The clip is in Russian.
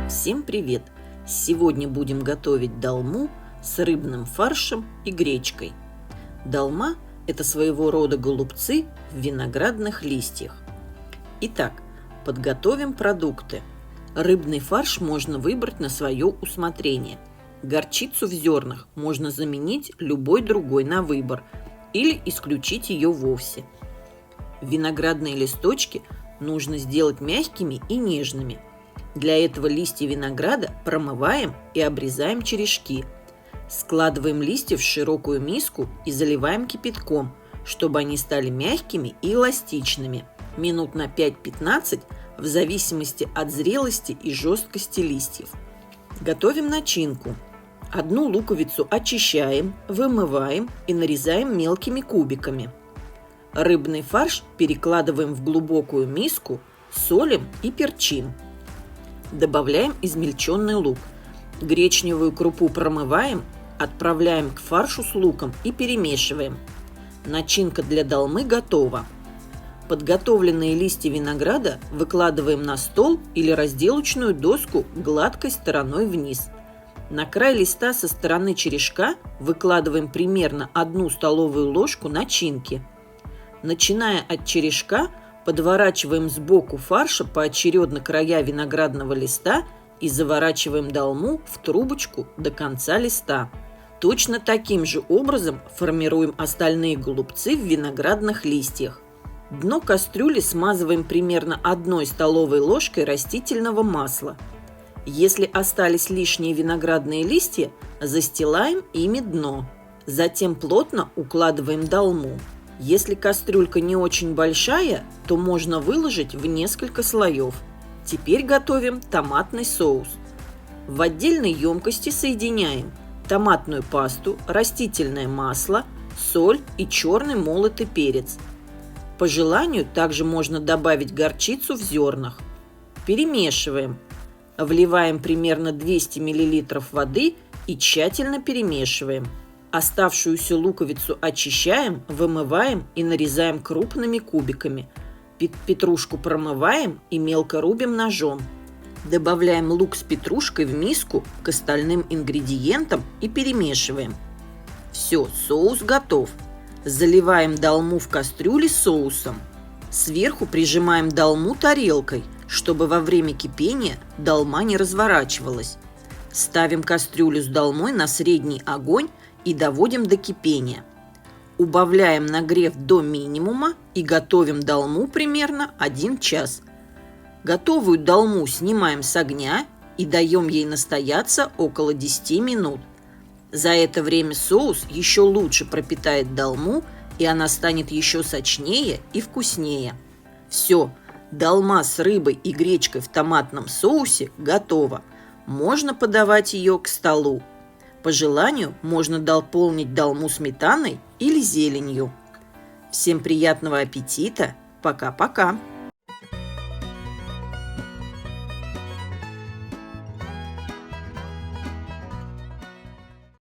Всем привет! Сегодня будем готовить долму с рыбным фаршем и гречкой. Долма – это своего рода голубцы в виноградных листьях. Итак, подготовим продукты. Рыбный фарш можно выбрать на свое усмотрение. Горчицу в зернах можно заменить любой другой на выбор или исключить ее вовсе. Виноградные листочки нужно сделать мягкими и нежными. Для этого листья винограда промываем и обрезаем черешки. Складываем листья в широкую миску и заливаем кипятком, чтобы они стали мягкими и эластичными. Минут на 5-15 в зависимости от зрелости и жесткости листьев. Готовим начинку. Одну луковицу очищаем, вымываем и нарезаем мелкими кубиками. Рыбный фарш перекладываем в глубокую миску, солим и перчим. Добавляем измельченный лук. Гречневую крупу промываем, отправляем к фаршу с луком и перемешиваем. Начинка для долмы готова. Подготовленные листья винограда выкладываем на стол или разделочную доску гладкой стороной вниз. На край листа со стороны черешка выкладываем примерно 1 столовую ложку начинки. Начиная от черешка, подворачиваем сбоку фарша поочередно края виноградного листа и заворачиваем долму в трубочку до конца листа. Точно таким же образом формируем остальные голубцы в виноградных листьях. Дно кастрюли смазываем примерно 1 столовой ложкой растительного масла. Если остались лишние виноградные листья, застилаем ими дно. Затем плотно укладываем долму. Если кастрюлька не очень большая, то можно выложить в несколько слоев. Теперь готовим томатный соус. В отдельной емкости соединяем томатную пасту, растительное масло, соль и черный молотый перец. По желанию также можно добавить горчицу в зернах. Перемешиваем. Вливаем примерно 200 мл воды и тщательно перемешиваем. Оставшуюся луковицу очищаем, вымываем и нарезаем крупными кубиками. Петрушку промываем и мелко рубим ножом. Добавляем лук с петрушкой в миску к остальным ингредиентам и перемешиваем. Все, соус готов. Заливаем долму в кастрюле соусом. Сверху прижимаем долму тарелкой, чтобы во время кипения долма не разворачивалась. Ставим кастрюлю с долмой на средний огонь и доводим до кипения. Убавляем нагрев до минимума и готовим долму примерно 1 час. Готовую долму снимаем с огня и даем ей настояться около 10 минут. За это время соус еще лучше пропитает долму, и она станет еще сочнее и вкуснее. Все, долма с рыбой и гречкой в томатном соусе готова. Можно подавать ее к столу. По желанию можно дополнить долму сметаной или зеленью. Всем приятного аппетита! Пока-пока!